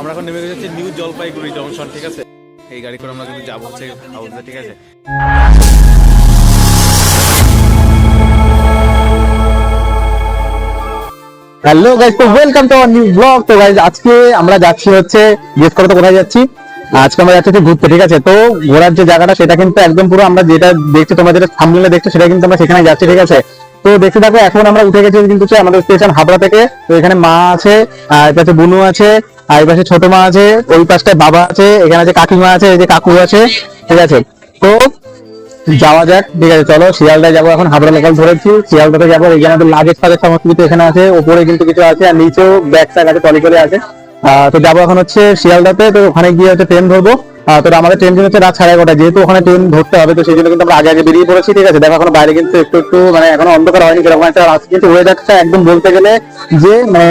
আমরা এখন নেমে গেছি নিউ জলপাইগুড়ি জংশন, ঠিক আছে। এই গাড়ি করে আমরা কিন্তু যাবো হচ্ছে হাউসে, ঠিক আছে। হ্যালো গাইস, তো welcome to our new blog. তো গাইস আজকে আমরা যাচ্ছি হচ্ছে, গেস করো তো কোথায় যাচ্ছি। আজকে আমরা যাচ্ছি ঘুরতে, ঠিক আছে। তো ঘোরার যে জায়গাটা সেটা কিন্তু একদম পুরো আমরা যেটা দেখছি, তোমরা যেটা থাম্বনেলে দেখছো সেটা কিন্তু আমরা সেখানে যাচ্ছি, ঠিক আছে। তো দেখতে থাকো, এখন আমরা উঠে গেছি কিন্তু আমাদের স্টেশন হাবড়া থেকে। তো এখানে মা আছে, আর এই পাশে বুনু আছে, আর এই পাশে ছোট মা আছে, ওই পাশটায় বাবা আছে, এখানে আছে কাকিমা আছে, এই যে কাকু আছে, ঠিক আছে। তো যাওয়া যাক, ঠিক আছে। চলো শিয়ালদায় যাবো, এখন হাবড়া লোকাল ধরেছি, শিয়ালদাতে যাবো। এখানে আমাদের লাগেজ ফাগেজ সমস্ত কিছু এখানে আছে, ওপরে কিন্তু কিছু আছে, আর নিচেও ব্যাগ ট্যাগ আছে, টলি করে আছে। তো যাবো এখন হচ্ছে শিয়ালদাতে। তো ওখানে গিয়ে হচ্ছে ট্রেন ধরবো। তো আমাদের ট্রেন হচ্ছে রাত 11:30, যেহেতু ওখানে ট্রেন ধরতে হবে, তো সেই জন্য কিন্তু আমরা আগে আগে বেরিয়ে পড়েছি, ঠিক আছে। দেখো এখন বাইরে কিন্তু একটু একটু মানে এখনো অন্ধকার হয়নি সেরকম একটা, কিন্তু ওয়েদারটা একদম বলতে গেলে যে মানে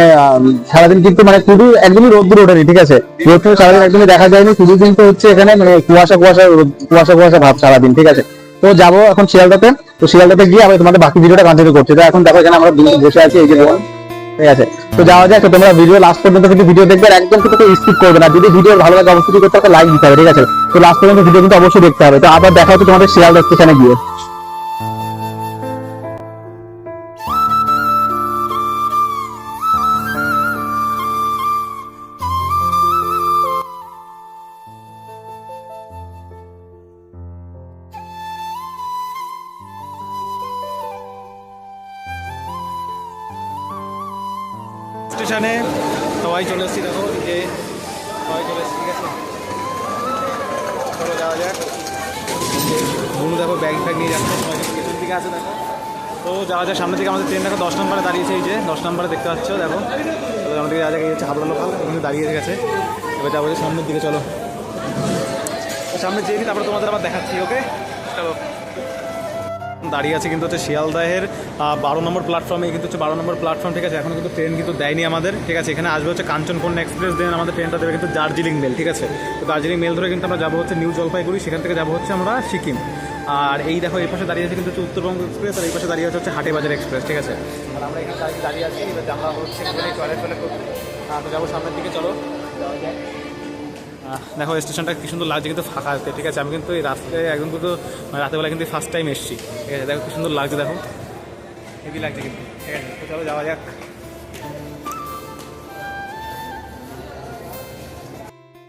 সারাদিন কিন্তু মানে শুধু একদমই রোদ্দুর ওঠেনি, ঠিক আছে। রোদ্দুর সারাদিন একদমই দেখা যায়নি, শুধু কিন্তু হচ্ছে এখানে মানে কুয়াশা কুয়াশা কুয়াশা কুয়াশা ভাব সারাদিন, ঠিক আছে। তো যাবো এখন শিয়ালদাতে। তো শিয়ালদাতে গিয়ে আমি তোমাদের বাকি ভিডিওটা কন্টিনিউ করছি। তো এখন দেখো এখানে আমরা বসে আছি, এই যে বোন, ঠিক আছে। তো যাওয়া যায়। তো তোমরা ভিডিও লাস্ট পর্যন্ত কিন্তু ভিডিও দেখবে, আর একদম কিন্তু স্কিপ করবে না। যদি ভিডিও ভালো লাগে অবশ্যই করতে হবে, লাইক দিতে হবে, ঠিক আছে। তো লাস্ট পর্যন্ত ভিডিও কিন্তু অবশ্যই দেখতে হবে। তো আবার দেখা হচ্ছে তোমাদের শিয়ালদা স্টেশনে গিয়ে। স্টেশনে সবাই চলে এসেছি, দেখো এই যে সবাই চলে এসেছি, ঠিক আছে। চলো যাওয়া যাক। বুনু দেখো ব্যাগ ফ্যাগ নিয়ে যাচ্ছে, সবাই পেছন দিকে আছে দেখো। তো যাওয়া যাক সামনের দিকে। আমাদের ট্রেন দেখো 10 নম্বরে দাঁড়িয়েছে, এই যে 10 নম্বরে দেখতে পাচ্ছ, দেখো। তো আমাদের যাওয়া যাক, এই হচ্ছে হাবড়া লোকাল, এখানে দাঁড়িয়ে গেছে। এবার যাবো সামনের দিকে, চলো সামনে যেয়ে তারপরে তোমাদের আবার দেখাচ্ছি, ওকে। চলো দাঁড়িয়ে আছে কিন্তু হচ্ছে শিয়ালদাহের 12 নম্বর প্ল্যাটফর্মে, কিন্তু হচ্ছে 12 নম্বর প্ল্যাটফর্ম, ঠিক আছে। এখন কিন্তু ট্রেন কিন্তু দেয়নি আমাদের, ঠিক আছে। এখানে আসবে হচ্ছে কাঞ্চনকন্যা এক্সপ্রেস, দেন আমাদের ট্রেনটা দেবে কিন্তু দার্জিলিং মেল, ঠিক আছে। তো দার্জিলিং মেল ধরে কিন্তু আমরা যাবো হচ্ছে নিউ জলপাইগুড়ি, সেখান থেকে যাবো হচ্ছে আমরা সিকিম। আর এই দেখো এই পাশে দাঁড়িয়ে আছে কিন্তু হচ্ছে উত্তরবঙ্গ এক্সপ্রেস, আর এই পাশে দাঁড়িয়ে আছে হাটেবাজার এক্সপ্রেস, ঠিক আছে। আর আমরা এখানে দাঁড়িয়ে আছি, আমরা হচ্ছে টয়লেট টয়লেট করছি। তো যাবো সামনের দিকে, চলো। দেখো স্টেশনটা কি সুন্দর লাগছে, কিন্তু ফাঁকা আছে, ঠিক আছে। আমি কিন্তু এই রাস্তায় একদম কিন্তু রাতেরবেলা কিন্তু ফার্স্ট টাইম এসেছি, ঠিক আছে। দেখো কি সুন্দর লাগছে, দেখো হেভি লাগছে কিন্তু, ঠিক আছে। তো চলো যাওয়া যাক।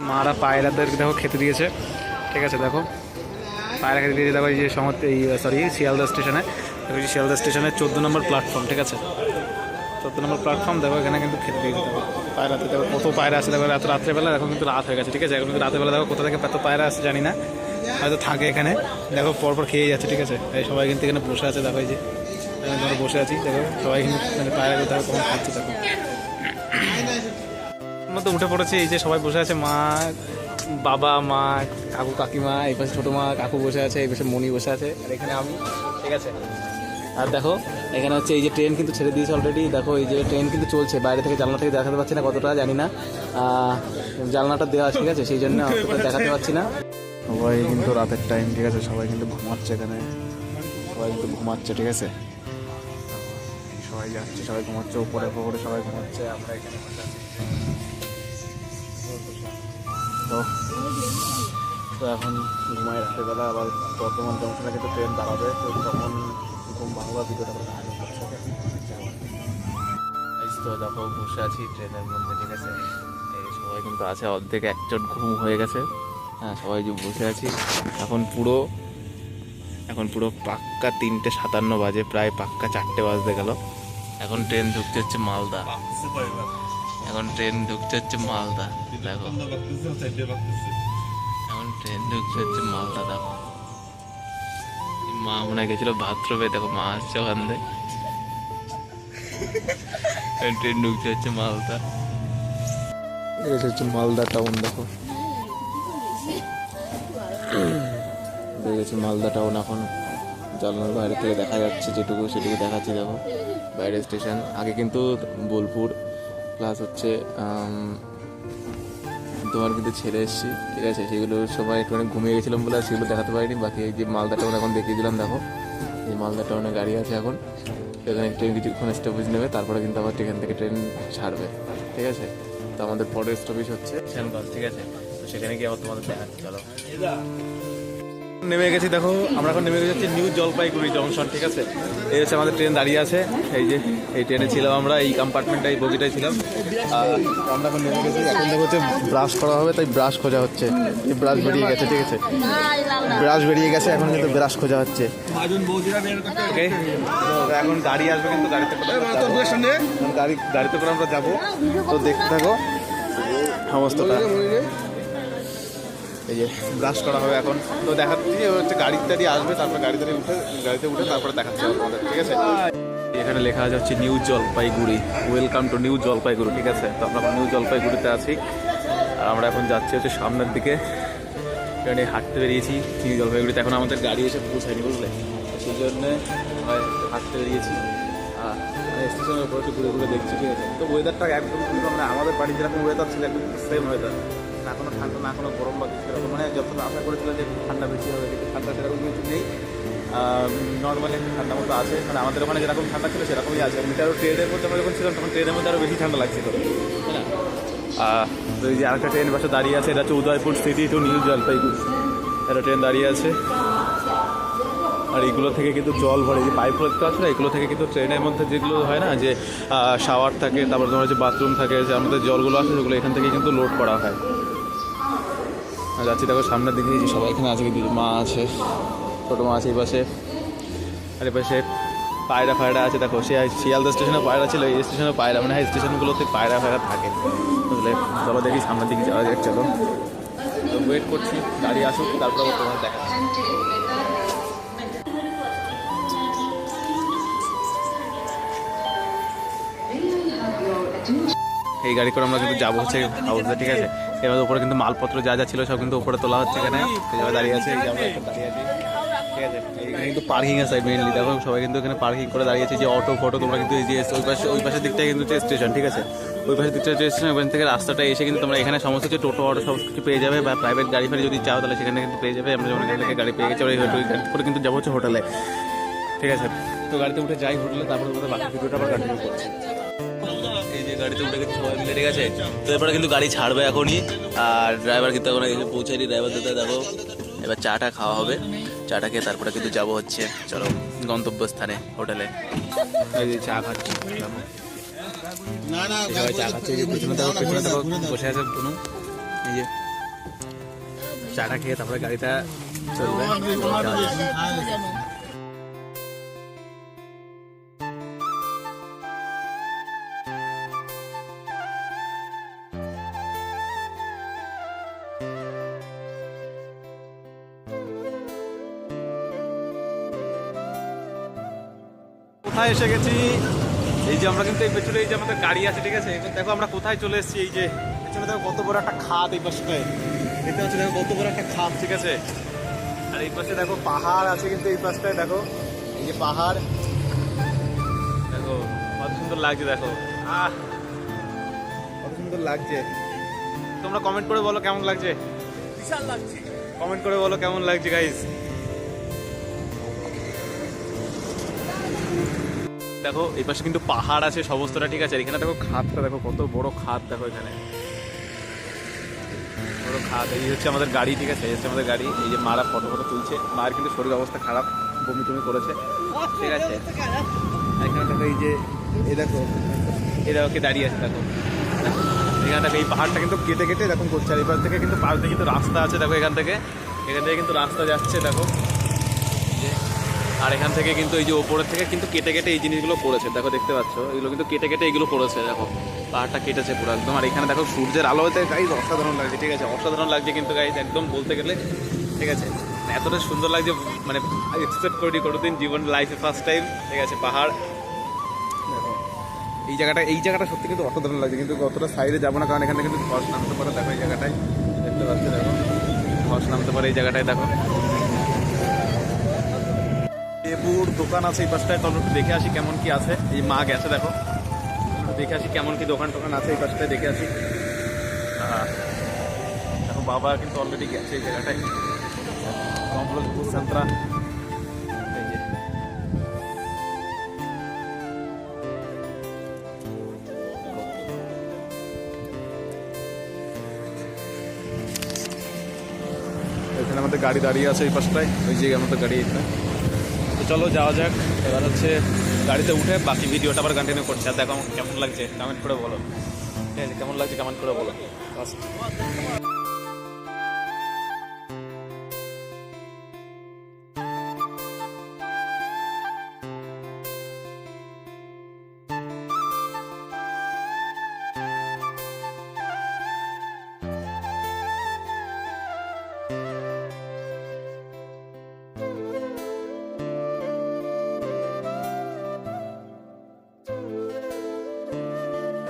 মারা পায়রাদের দেখো খেতে দিয়েছে, ঠিক আছে। দেখো পায়রা খেতে দিয়েছে, দেখো এই যে শিয়ালদা স্টেশনে, দেখো এই শিয়ালদা স্টেশনের 14 নম্বর প্ল্যাটফর্ম, ঠিক আছে। 14 নম্বর প্ল্যাটফর্ম, দেখো এখানে কিন্তু খেতে দিয়েছে, দেখো পায়রাতে দেখো কত পায়রা আছে, দেখো রাত্রেবেলা, এখন কিন্তু রাত হয়ে গেছে, ঠিক আছে। এখন কিন্তু রাতেরবেলা দেখো কোথা থেকে এত পায়রা আছে জানি না, হয়তো থাকে এখানে, দেখো পরপর খেয়ে যাচ্ছে, ঠিক আছে। এই সবাই কিন্তু এখানে বসে আছে, দেখো এই যে আমরা বসে আছি, দেখো সবাই কিন্তু পায়রা দেখো কখন খাচ্ছে, দেখো মধ্যে উঠে পড়েছে, এই যে সবাই বসে আছে, মা বাবা মা কাকু কাকিমা, এই পাশে ছোটো মা কাকু বসে আছে, এই পাশে মণি বসে আছে, আর এখানে আমি, ঠিক আছে। আর দেখো এখানে হচ্ছে এই যে ট্রেন কিন্তু ছেড়ে দিয়েছে অলরেডি, দেখো এই যে ট্রেন কিন্তু চলছে, বাইরে থেকে জানলা থেকে দেখাতে পাচ্ছি না কতটা জানি না, জানলাটা দেওয়া আছে, ঠিক আছে, সেই জন্য অতটা দেখাতে পাচ্ছি না। সবাই কিন্তু রাতের টাইম, ঠিক আছে, সবাই কিন্তু ঘুমাচ্ছে এখানে, সবাই কিন্তু ঘুমাচ্ছে, ঠিক আছে। সবাই যাচ্ছে, সবাই ঘুমাচ্ছে, উপরে উপরে সবাই ঘুমাচ্ছে, আমরা এখানে বসে আছি। তো এখন ঘুমায় রাত্রেবেলা, আবার বর্ধমান জংশনে কিন্তু ট্রেন দাঁড়াবে, তো তখন ঘুম বাংলা ভিডিওটা করে তো দেখো বসে আছি ট্রেনের মধ্যে, ঠিক আছে। এই সবাই কিন্তু আছে, অর্ধেক একজন ঘুম হয়ে গেছে, হ্যাঁ সবাই যে বসে আছি। এখন পুরো পাক্কা 3:57 বাজে, প্রায় পাক্কা 4টে বাজতে গেল। এখন ট্রেন ঢুকতে হচ্ছে মালদা, এখন ট্রেন ঢুকতে হচ্ছে মালদা, দেখো এখন ট্রেন ঢুকতে হচ্ছে মালদা। দেখো মা মনে গেছিল ভাদ্রবে, দেখো মা আসছে ওখান থেকে, ট্রেন ঢুকতে হচ্ছে মালদা, এটা হচ্ছে মালদা টাউন, দেখো দেখেছি মালদা টাউন। এখন জানলার বাইরে থেকে দেখা যাচ্ছে যেটুকু সেটুকু দেখাচ্ছি, দেখো বাইরে স্টেশন। আগে কিন্তু বোলপুর প্লাস হচ্ছে তোমার কিন্তু ছেড়ে এসেছি, ঠিক আছে। সেগুলো সবাই একটুখানি ঘুমিয়ে গেছিলাম বলে সেগুলো দেখাতে পারিনি। বাকি এই যে মালদা টাউন এখন দেখিয়ে দিলাম, দেখো এই মালদা টাউনে গাড়ি আছে এখন, এখানে ট্রেন কিছুক্ষণ স্টপেজ নেবে, তারপরে কিন্তু আবার এখান থেকে ট্রেন ছাড়বে, ঠিক আছে। তো আমাদের পরের স্টপেজ হচ্ছে শ্যামগঞ্জ, ঠিক আছে? তো সেখানে গিয়ে আবার তোমাদের দেখাচ্ছি, চলো। নেমে গেছি, দেখো আমরা এখন নেমে গেছি নিউ জলপাইগুড়ি জংশন, ঠিক আছে? এই হচ্ছে আমাদের ট্রেন দাঁড়িয়ে আছে, এই যে এই ট্রেনে ছিলাম আমরা, এই কম্পার্টমেন্টটা, এই বগিটাই ছিলাম। আর আমরা এখন নেমে গেছি, এখন দেখো হচ্ছে ব্রাশ করা হবে, তাই ব্রাশ খোঁজা হচ্ছে। এই ব্রাশ বেরিয়ে গেছে, ঠিক আছে? ব্রাশ বেরিয়ে গেছে, এখন কিন্তু ব্রাশ খোঁজা হচ্ছে। ওকে, এখন গাড়ি আসবে, কিন্তু গাড়িতে গাড়িতে করে আমরা যাবো, তো দেখতে থাকো সমস্তটা। এই যে ব্রাশ করা হবে এখন, তো দেখাচ্ছি হচ্ছে গাড়ি টাড়ি আসবে, তারপরে গাড়িতে উঠে তারপরে দেখাচ্ছি আপনাদের, ঠিক আছে? এখানে লেখা আছে হচ্ছে new Jalpaiguri, welcome to new Jalpaiguri, ঠিক আছে? তো আমরা নিউ জলপাইগুড়িতে আছি, আর আমরা এখন যাচ্ছি হচ্ছে সামনের দিকে। এখানে হাঁটতে বেরিয়েছি নিউ জলপাইগুড়িতে, এখন আমাদের গাড়ি এসে পৌঁছায়নি, বুঝলে? সেই জন্যে হাঁটতে বেরিয়েছি, আর স্টেশনের উপরে একটু ঘুরে ঘুরে দেখছি, ঠিক আছে? তো ওয়েদারটা একদম কিন্তু আমরা আমাদের বাড়ি যেরকম ওয়েদার ছিল একদম সেম ওয়েদার, না কোনো ঠান্ডা না কোনো গরম বা কিছু এরকম, মানে যতটা আশা করেছিলাম যে ঠান্ডা বেশি হবে, কিন্তু ঠান্ডা সেরকম কিছু নেই, নর্মালি একটা ঠান্ডা মতো আছে। মানে আমাদের ওখানে যেরকম ঠান্ডা ছিল সেরকমই আছে। আরও ট্রেনের মধ্যে আমরা যখন ছিলাম তখন ট্রেনের মধ্যে আরও বেশি ঠান্ডা লাগছিল, তাই না? তো এই যে আরেকটা ট্রেন পাশে দাঁড়িয়ে আছে, এটা হচ্ছে Udaipur city two new Jalpaiguri, একটা ট্রেন দাঁড়িয়ে আছে। আর এগুলো থেকে কিন্তু জল ভরে, যে পাইপ দেখতে আছে না, এগুলো থেকে কিন্তু ট্রেনের মধ্যে যেগুলো হয় না, যে শাওয়ার থাকে, তারপর তোমার যে বাথরুম থাকে, যে আমাদের জলগুলো আছে সেগুলো এখান থেকে কিন্তু লোড করা হয়। আর যাচ্ছি, দেখো সামনের দিকে যে সবাই এখানে আছে, কিন্তু মা আছে, ছোটো মা আছে এই পাশে, আর এই পাশে পায়রা ফায়রা আছে। দেখো শিয়ালদা স্টেশনে পায়রা ছিল, এই স্টেশনে পায়রা, মানে হ্যাঁ স্টেশনগুলোতে পায়রা ফায়রা থাকে, বুঝলে? চলো দেখি সামনের দিকে যাওয়া যাক, চলো। তো ওয়েট করছি গাড়ি আসুক, তারপর আবার তোমার দেখাচ্ছি। এই গাড়ি করে আমরা কিন্তু যাবো হচ্ছে হাউসে, ঠিক আছে? এবার উপরে কিন্তু মালপত্র যা যা ছিল সব কিন্তু উপরে তোলা হচ্ছে, এখানে দাঁড়িয়ে আছে, এই যে আমরা এখন দাঁড়িয়ে আছি, ঠিক আছে? এখানে কিন্তু পার্কিং আছে মেইনলি, দেখো সবাই কিন্তু এখানে পার্কিং করে দাঁড়িয়ে আছে, যে অটো ফটো তোমরা কিন্তু এই যে ওই পাশের দিকটায় কিন্তু স্টেশন, ঠিক আছে? ওই পাশের দিকটা স্টেশন, ওখান থেকে রাস্তাটা এসে কিন্তু তোমরা এখানে সমস্ত কিছু টোটো অটো সব কিছু পেয়ে যাবে, বা প্রাইভেট গাড়ি ফাড়ি যদি চাও তাহলে সেখানে কিন্তু পেয়ে যাবে। আমরা যেমন এখান থেকে গাড়ি পেয়ে গেছি, ওই করে কিন্তু যাবো হচ্ছে হোটেলে, ঠিক আছে? তো গাড়িতে উঠে যাই হোটেলে, তারপরে তোমাদের বাকি ভিডিওটা আবার কন্টিনিউ করছি। এই যে গাড়িতে উঠে গেছে সবাই মিলে, ঠিক আছে? তো এরপরে কিন্তু গাড়ি ছাড়বে এখনই, আর ড্রাইভার কিন্তু এখন এসে পৌঁছায়নি, ড্রাইভার দাদা। দেখো এবার চাটা খাওয়া হবে, চাটা খেয়ে তারপরে কিন্তু যাবো হচ্ছে চলো গন্তব্যস্থানে, হোটেলে। এই যে চা খাচ্ছি, সবাই চা খাচ্ছে, পেছনে দেখো বসে আছে কোনো, এই যে চাটা খেয়ে তারপরে গাড়িটা চলবে। কোথায় এসে গেছি, এই যে আমরা কিন্তু এই পেছনে এই যে আমাদের গাড়ি আছে, ঠিক আছে? এবার দেখো আমরা কোথায় চলে এসেছি, এই যে পেছনে দেখো কত বড় একটা খাদ, এই পাশটায় এটা হচ্ছে দেখো কত বড় একটা খাদ, ঠিক আছে? আর এই পাশে দেখো পাহাড় আছে, কিন্তু এই পাশটায় দেখো এই যে পাহাড়, দেখো কত সুন্দর লাগছে, দেখো কত সুন্দর লাগছে। তোমরা কমেন্ট করে বলো কেমন লাগছে, বিশাল লাগছে, কমেন্ট করে বলো কেমন লাগছে গাইস। দেখো এই পাশে কিন্তু পাহাড় আছে সমস্তটা, ঠিক আছে? এখানে দেখো খাদটা, দেখো কত বড় খাদ, দেখো এখানে বড় খাদ। এই হচ্ছে আমাদের গাড়ি, ঠিক আছে? এই হচ্ছে আমাদের গাড়ি। এই যে মারা ফটো তুলছে, মায়ের কিন্তু শরীর অবস্থা খারাপ, বমি টমি করেছে, ঠিক আছে? এখানে দেখো এই যে এই দেখো কে দাঁড়িয়ে আছে, দেখো এখানে দেখো এই পাহাড়টা কিন্তু কেটে কেটে দেখুন করছে, আর এবার থেকে কিন্তু পাশ দিয়ে কিন্তু রাস্তা আছে, দেখো এখান থেকে কিন্তু রাস্তা যাচ্ছে, দেখো। আর এখান থেকে কিন্তু এই যে ওপরের থেকে কিন্তু কেটে কেটে এই জিনিসগুলো করেছে, দেখো দেখতে পাচ্ছ, এগুলো কিন্তু কেটে কেটে এগুলো করেছে, দেখো পাহাড়টা কেটেছে পুরো একদম। আর এখানে দেখো সূর্যের আলোতে গাইজ অসাধারণ লাগছে, ঠিক আছে? অসাধারণ লাগছে কিন্তু গাইজ একদম বলতে গেলে, ঠিক আছে? এতটা সুন্দর লাগছে, মানে এক্সপেক্ট করিনি কোনোদিন জীবন, লাইফে ফার্স্ট টাইম, ঠিক আছে? পাহাড় দেখো, এই জায়গাটা সত্যি কিন্তু অসাধারণ লাগছে, কিন্তু অতটা সাইডে যাবো না, কারণ এখানে কিন্তু ধস নামতে পারে, দেখো এই জায়গাটায় দেখতে পাচ্ছ, দেখো ধস নামতে পারে এই জায়গাটায়, দেখো লেবুর দোকান আছে এই পাশটায়। তো আমরা একটু দেখে আসি কেমন কি আছে, এই মা গেছে, দেখো দেখে আসি কেমন কি দোকান টোকান আছে এই পাশটায়, দেখে আসি। দেখো বাবা কিন্তু অলরেডি গেছে এই জায়গাটায়, কমলপুর সান্ত্রা, এই যে আমাদের গাড়ি দাঁড়িয়ে আছে এই পাশটায়, ওই যে আমাদের গাড়ি এখানে। তো চলো যাওয়া যাক। এবার হচ্ছে গাড়িতে উঠে বাকি ভিডিওটা আবার কন্টিনিউ করছি। আর দেখো আমাকে কেমন লাগছে কমেন্ট করে বলো, ঠিক আছে? কেমন লাগছে কমেন্ট করে বলো ফার্স্ট।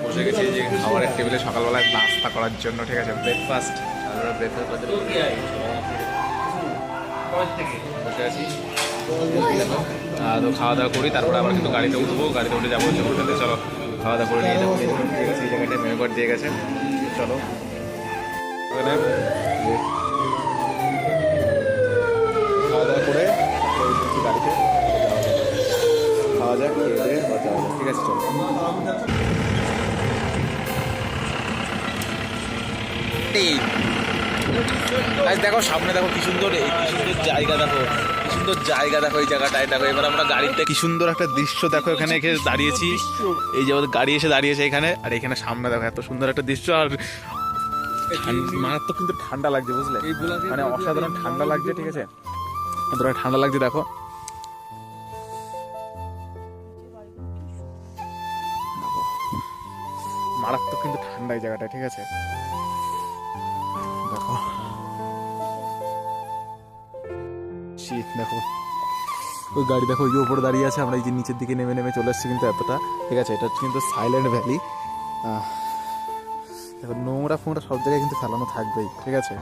বসে গেছি এই যে খাবারের টেবিলে সকালবেলায় নাস্তা করার জন্য, ঠিক আছে? ব্রেকফাস্ট। আমরা ব্রেকফাস্ট বসে আছি। তো খাওয়া দাওয়া করি, তারপরে আবার কিন্তু গাড়িতে উঠবো, গাড়িতে উঠে যাবো হচ্ছে হোটেলে। চলো খাওয়া দাওয়া করে নিয়ে যাবো, ঠিক আছে? এই জায়গাটায় মেনু কার্ড দিয়ে গেছে, চলো ওখানে খাওয়া দাওয়া করে গাড়িতে খাওয়া যাক, ঠিক আছে? চলো দেখো সামনে, দেখো কি সুন্দর, কি সুন্দর জায়গা, দেখো কি সুন্দর জায়গা, দেখো এই জায়গাটায়। দেখো এবার আমরা গাড়িতে কি সুন্দর একটা দৃশ্য দেখো, এখানে এসে দাঁড়িয়েছি, এই যে আমাদের গাড়ি এসে দাঁড়িয়েছে এখানে। আর এখানে সামনে দেখো এত সুন্দর একটা দৃশ্য, আর মারাত্মক কিন্তু ঠান্ডা লাগছে, বুঝলে? মানে অসাধারণ ঠান্ডা লাগছে, ঠিক আছে? অতটা ঠান্ডা লাগছে, দেখো মারাত্মক কিন্তু ঠান্ডা এই জায়গাটা, ঠিক আছে? দেখো শীত, দেখো ওই গাড়ি দেখো ওই উপরে দাঁড়িয়ে আছে, আমরা এই যে নিচের দিকে নেমে নেমে চলে এসেছি কিন্তু এতটা, ঠিক আছে? এটা হচ্ছে কিন্তু সাইলেন্ট ভ্যালি। দেখো নোংরা ফোংরা সব জায়গায় কিন্তু ফেলানো থাকবেই, ঠিক আছে?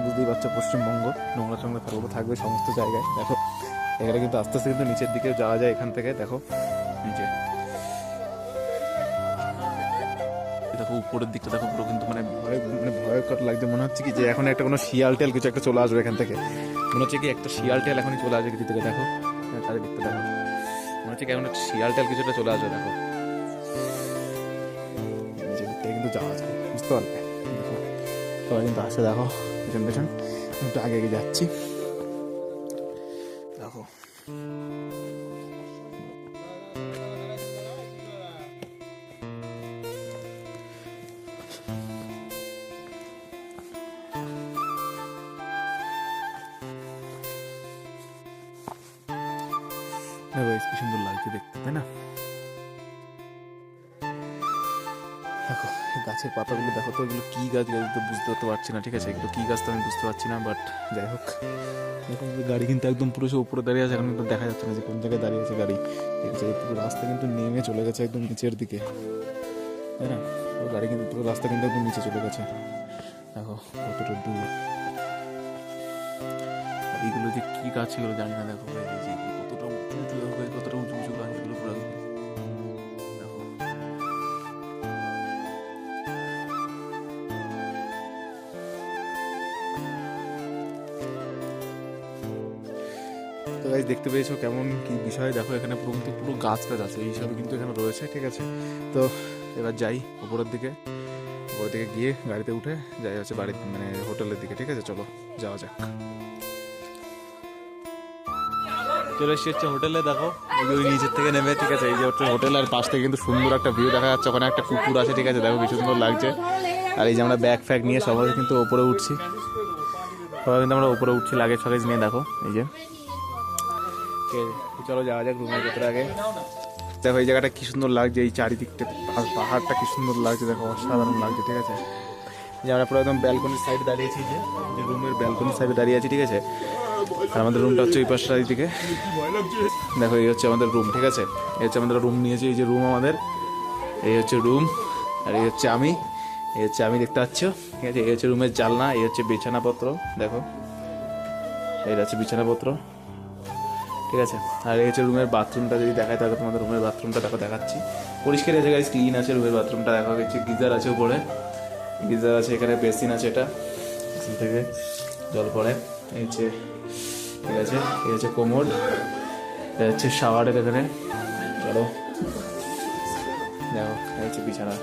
বুঝতেই পারছো পশ্চিমবঙ্গ, নোংরা টোংরা ফেলানো থাকবে সমস্ত জায়গায়। দেখো এখানে কিন্তু আস্তে আস্তে কিন্তু নিচের দিকে যাওয়া যায় এখান থেকে, দেখো নিচে দেখো উপরের দিকটা দেখো পুরো কিন্তু মানে ভয়ঙ্কর লাগছে। মনে হচ্ছে কি যে এখন একটা কোনো শিয়াল টেল কিছু একটা চলে আসবে এখান থেকে, মনে হচ্ছে কি একটা শিয়াল টেল এখনই চলে আসবে কিছু থেকে। দেখো চারিদিকটা দেখো, মনে হচ্ছে কি এখন একটা শিয়াল টেল কিছুটা চলে আসবে। দেখো কিন্তু যাওয়া যায়, বুঝতে পারবে? দেখো সবাই কিন্তু আসে, দেখো পেছন পেছন একটু আগে এগিয়ে যাচ্ছি, দেখো কি সুন্দর লাগছে দেখতে, তাই না? দেখো গাছের পাতাগুলো দেখো তো, এগুলো কি গাছ তো বুঝতে তো পারছি না, ঠিক আছে? এগুলো কি গাছ তো আমি বুঝতে পারছি না, বাট যাই হোক দেখো গাড়ি কিন্তু একদম পুরো সে উপরে দাঁড়িয়ে আছে, এখন কিন্তু দেখা যাচ্ছে না যে কোন জায়গায় দাঁড়িয়ে আছে গাড়ি, ঠিক আছে? পুরো রাস্তা কিন্তু নেমে চলে গেছে একদম নিচের দিকে, তাই না? পুরো গাড়ি কিন্তু পুরো রাস্তা কিন্তু একদম নিচে চলে গেছে, দেখো কতটা দূর। আর এইগুলো যে কি গাছ এগুলো জানি না, দেখো এই যে কতটা উঁচু উঁচু, কতটা উঁচু উঁচু গাছ এগুলো পুরো দেখো। তো গাইস দেখতে পেয়েছো কেমন কি বিষয়, দেখো এখানে পুরো কিন্তু পুরো গাছ টাছ আছে এই হিসাবে কিন্তু এখানে রয়েছে, ঠিক আছে? তো এবার যাই উপরের দিকে গিয়ে গাড়িতে উঠে যাই হচ্ছে বাড়ির মানে হোটেলের দিকে, ঠিক আছে? চলো যাওয়া যাক। চলে এসেছি হচ্ছে হোটেলে, দেখো ওই নিচের থেকে নেমে, ঠিক আছে? এই যে হচ্ছে হোটেল, আর পাশ থেকে কিন্তু সুন্দর একটা ভিউ দেখা যাচ্ছে, ওখানে একটা কুকুর আছে, ঠিক আছে? দেখো কি সুন্দর লাগছে। আর এই যে আমরা ব্যাগ ফ্যাগ নিয়ে সবাই কিন্তু ওপরে উঠছি, আমরা উপরে উঠছি লাগেজ ফাগেজ নিয়ে, দেখো এই যে। ঠিক আছে চলো যাওয়া যাক রুমের ভেতরে আগে। দেখো এই জায়গাটা কি সুন্দর লাগছে, এই চারিদিকটা পাহাড়টা কি সুন্দর লাগছে, দেখো অসাধারণ লাগছে, ঠিক আছে? যে আমরা পুরো একদম ব্যালকনির সাইডে দাঁড়িয়েছি, যে রুমের ব্যালকনির সাইডে দাঁড়িয়ে আছি, ঠিক আছে? আর আমাদের রুমটা হচ্ছে ওই পাশটার দিকে, দেখো এই হচ্ছে আমাদের রুম, ঠিক আছে? এই হচ্ছে আমাদের রুম নিয়েছি, এই যে রুম আমাদের, এই হচ্ছে রুম, আর এই হচ্ছে আমি, দেখতে পাচ্ছ, ঠিক আছে? এই হচ্ছে রুমের জানলা, এই হচ্ছে বিছানাপত্র, দেখো এই হচ্ছে বিছানাপত্র, ঠিক আছে? আর এই হচ্ছে রুমের বাথরুমটা, যদি দেখায় তাহলে তোমাদের রুমের বাথরুমটা দেখো দেখাচ্ছি, পরিষ্কার আছে গাইস, ক্লিন আছে রুমের বাথরুমটা। দেখা গেছে গিজার আছে উপরে, গিজার আছে এখানে, বেসিন আছে, এটা বেসিন থেকে জল পড়ে, এই হচ্ছে, ঠিক আছে? এই হচ্ছে কোমোড, এটা হচ্ছে শাওয়ারের এখানে, চলো দেখো এই হচ্ছে বিছানা,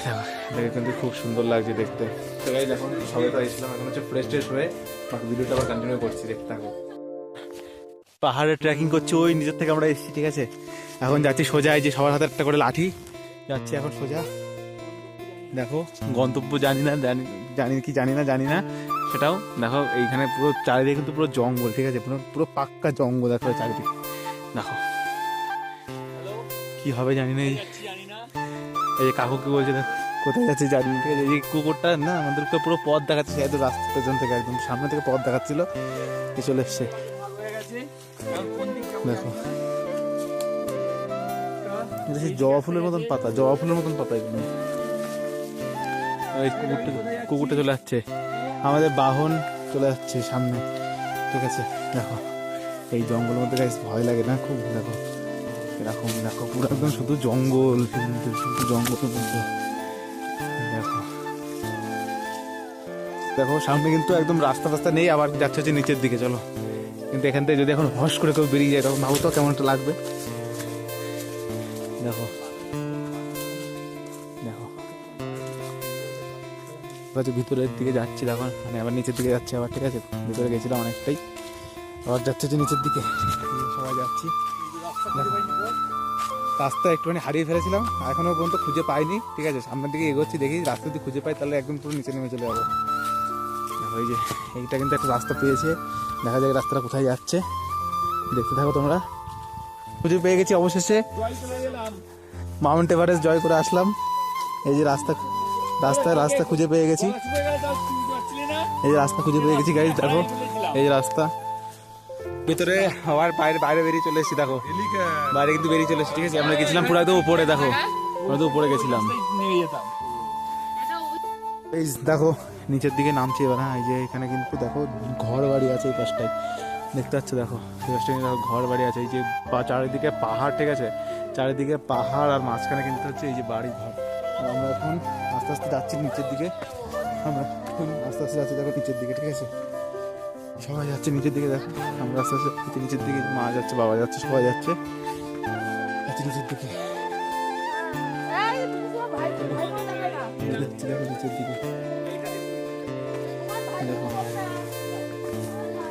দেখো দেখে কিন্তু খুব সুন্দর লাগছে দেখতে। তো গাইজ এখন সবাই তো এসেছিলাম, এখন হচ্ছে ফ্রেশ ট্রেশ হয়ে বাকি ভিডিওটা আবার কন্টিনিউ করছি, দেখতে থাকো। পাহাড়ে ট্রেকিং করছি, ওই নিচের থেকে আমরা এসেছি, ঠিক আছে। এখন যাচ্ছি সোজা, এই যে সবার হাতে একটা করে লাঠি, যাচ্ছি এখন সোজা। দেখো গন্তব্য জানি না জানি না সেটাও দেখো। এইখানে পুরো চারিদিকে কিন্তু পুরো জঙ্গল, ঠিক আছে, পুরো পুরো পাক্কা জঙ্গল দেখো চারিদিকে। দেখো কি হবে জানি না। এই যে কাকু কি বলছে, দেখো কোথায় যাচ্ছে জানি না, ঠিক আছে। এই কুকুরটা না আমাদেরকে পুরো পথ দেখাচ্ছে, একদম রাস্তার পেছন থেকে, একদম সামনে থেকে পথ দেখাচ্ছিল, চলে এসছে। দেখো জবা ফুলের মতন পাতা, এগুলো। এই কুকুরটা চলে যাচ্ছে, আমাদের বাহন চলে যাচ্ছে সামনে, ঠিক আছে। দেখো এই জঙ্গলের মধ্যে ভয় লাগে না খুব? দেখো এরকম, দেখো পুরো একদম শুধু জঙ্গল, শুধু জঙ্গলের মধ্যে। দেখো দেখো সামনে কিন্তু একদম রাস্তা নেই, আবার যাচ্ছে হচ্ছে নিচের দিকে। চলো, কিন্তু এখান থেকে যদি এখন হস করে কেউ বেরিয়ে যায় তখন ভাবো তো কেমন একটা লাগবে। দেখো দেখো ভিতরের দিকে যাচ্ছি, দেখো মানে আবার নিচের দিকে যাচ্ছে আবার, ঠিক আছে। ভিতরে গেছিলাম অনেকটাই, আবার যাচ্ছে যে নিচের দিকে, সবাই যাচ্ছি। রাস্তা একটুখানি হারিয়ে ফেলেছিলাম, এখনো পর্যন্ত খুঁজে পাইনি, ঠিক আছে। সামনের দিকে এগোচ্ছি, দেখি রাস্তা যদি খুঁজে পাই তাহলে একদম পুরো নিচে নেমে চলে যাবো। ওই যে এইটা কিন্তু একটা রাস্তা পেয়েছে, দেখা যায় রাস্তাটা কোথায় যাচ্ছে, দেখতে থাকো তোমরা। খুঁজে পেয়ে গেছি অবশেষে, মাউন্ট এভারেস্ট জয় করে আসলাম। এই যে রাস্তা খুঁজে পেয়ে গেছি, এই যে রাস্তা খুঁজে পেয়ে গেছি গাইজ। দেখো এই যে রাস্তা, ভিতরে আবার বাইরে বেরিয়ে চলে এসেছি। দেখো বাইরে কিন্তু বেরিয়ে চলে এসেছি, ঠিক আছে। আমরা গেছিলাম পুরো একদম উপরে, দেখো আমরা তো উপরে গেছিলাম। এই দেখো নিচের দিকে নামছি এবার। হ্যাঁ, এই যে এখানে কিন্তু দেখো ঘর বাড়ি আছে, এই পাশটায় দেখতে পাচ্ছ। দেখো এই পাশটায় দেখো ঘর বাড়ি আছে, এই যে চারিদিকে পাহাড়, ঠিক আছে। চারিদিকে পাহাড় আর মাঝখানে কিন্তু হচ্ছে এই যে বাড়ি ঘর। আমরা এখন আস্তে আস্তে যাচ্ছি নিচের দিকে, আমরা আস্তে আস্তে যাচ্ছি দেখো নিচের দিকে, ঠিক আছে। সবাই যাচ্ছে নিচের দিকে, দেখো আমরা আস্তে আস্তে নিচের দিকে, মা যাচ্ছে, বাবা যাচ্ছে, সবাই যাচ্ছে নিচের দিকে। দেখো নিচের দিকে, দেখো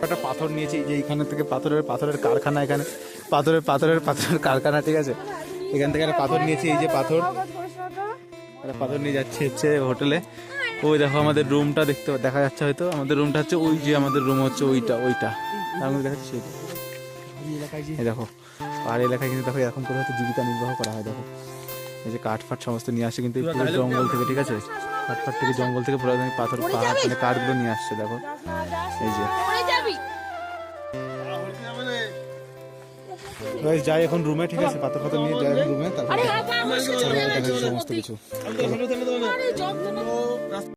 একটা পাথর নিয়েছি, যে এইখানে থেকে পাথরের কারখানা, এখানে পাথরের কারখানা, ঠিক আছে। এখান থেকে একটা পাথর নিয়েছি, এই যে একটা পাথর নিয়ে যাচ্ছে হচ্ছে হোটেলে। ওই দেখো আমাদের রুমটা দেখা যাচ্ছে, হয়তো আমাদের রুমটা হচ্ছে ওই যে আমাদের রুম হচ্ছে ওইটা তার মধ্যে দেখাচ্ছে সেইটা। এই দেখো পাহাড়ি এলাকায় কিন্তু দেখো এরকম করে হয়তো জীবিকা নির্বাহ করা হয়। দেখো এই যে কাঠফাট সমস্ত নিয়ে আসে কিন্তু পুরো জঙ্গল থেকে, ঠিক আছে। কাঠফাট থেকে, জঙ্গল থেকে পুরো পাহাড় মানে কাঠগুলো নিয়ে আসছে। দেখো এই যে যাই এখন রুমে, ঠিক আছে। পাথর নিয়ে যাই এখন রুমে, তারপরে সমস্ত কিছু।